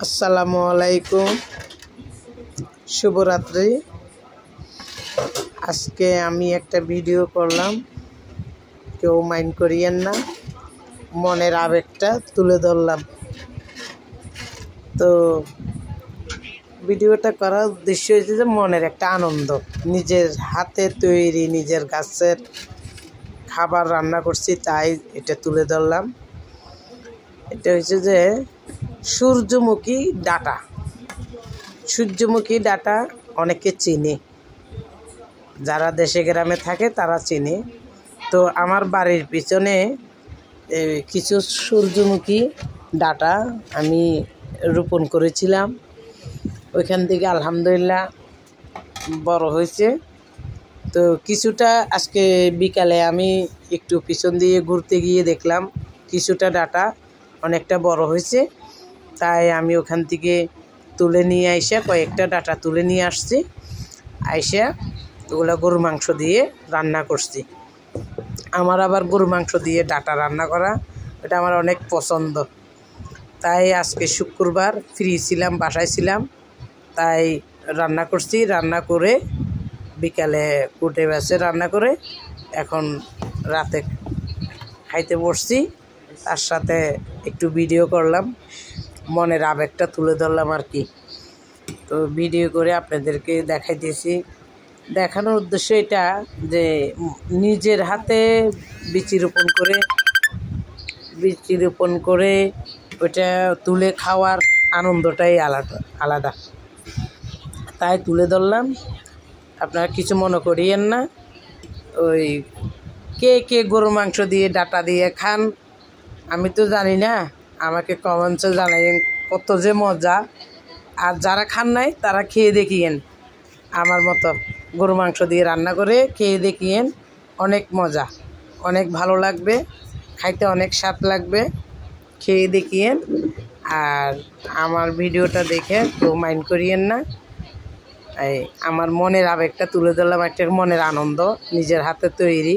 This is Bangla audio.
আসসালামু আলাইকুম, শুভরাত্রি। আজকে আমি একটা ভিডিও করলাম, কেউ মাইন্ড করিয়েন না। মনের আবেগটা তুলে ধরলাম। তো ভিডিওটা করার উদ্দেশ্য হয়েছে যে মনের একটা আনন্দ, নিজের হাতে তৈরি নিজের গাছের খাবার রান্না করছি, তাই এটা তুলে ধরলাম। এটা হচ্ছে যে সূর্যমুখী ডাঁটা। সূর্যমুখী ডাঁটা অনেকে চিনে, যারা দেশে গ্রামে থাকে তারা চিনে। তো আমার বাড়ির পিছনে কিছু সূর্যমুখী ডাঁটা আমি রোপণ করেছিলাম। ওইখান থেকে আলহামদুলিল্লাহ বড় হয়েছে। তো কিছুটা আজকে বিকালে আমি একটু পিছন দিয়ে ঘুরতে গিয়ে দেখলাম কিছুটা ডাঁটা অনেকটা বড় হয়েছে। তাই আমি ওখান থেকে তুলে নিয়ে আইসা কয়েকটা ডাঁটা তুলে নিয়ে আসছি। আইসা ওগুলো গরুর মাংস দিয়ে রান্না করছি। আমার আবার গরুর মাংস দিয়ে ডাঁটা রান্না করা এটা আমার অনেক পছন্দ। তাই আজকে শুক্রবার ফ্রি ছিলাম, বাসায় ছিলাম, তাই রান্না করছি। রান্না করে বিকালে কুটে বেছে রান্না করে এখন রাতে খাইতে বসছি। তার সাথে একটু ভিডিও করলাম, মনের আবেগটা তুলে ধরলাম আর কি। তো ভিডিও করে আপনাদেরকে দেখাইতেছি। দেখানোর উদ্দেশ্য এটা যে নিজের হাতে বীজ রোপণ করে ওইটা তুলে খাওয়ার আনন্দটাই আলাদা। তাই তুলে ধরলাম, আপনারা কিছু মনে করিয়েন না। ওই কে গরুর মাংস দিয়ে ডাঁটা দিয়ে খান আমি তো জানি না, আমাকে কমেন্টসে জানাইন কত যে মজা। আর যারা খান নাই তারা খেয়ে দেখিয়েন, আমার মতো গরু মাংস দিয়ে রান্না করে খেয়ে দেখিয়েন। অনেক মজা, অনেক ভালো লাগবে, খাইতে অনেক স্বাদ লাগবে। খেয়ে দেখিয়েন। আর আমার ভিডিওটা দেখে কেউ মাইন্ড করিয়েন না। এই আমার মনের আবেগটা তুলে ধরলাম, একটা মনের আনন্দ, নিজের হাতে তৈরি।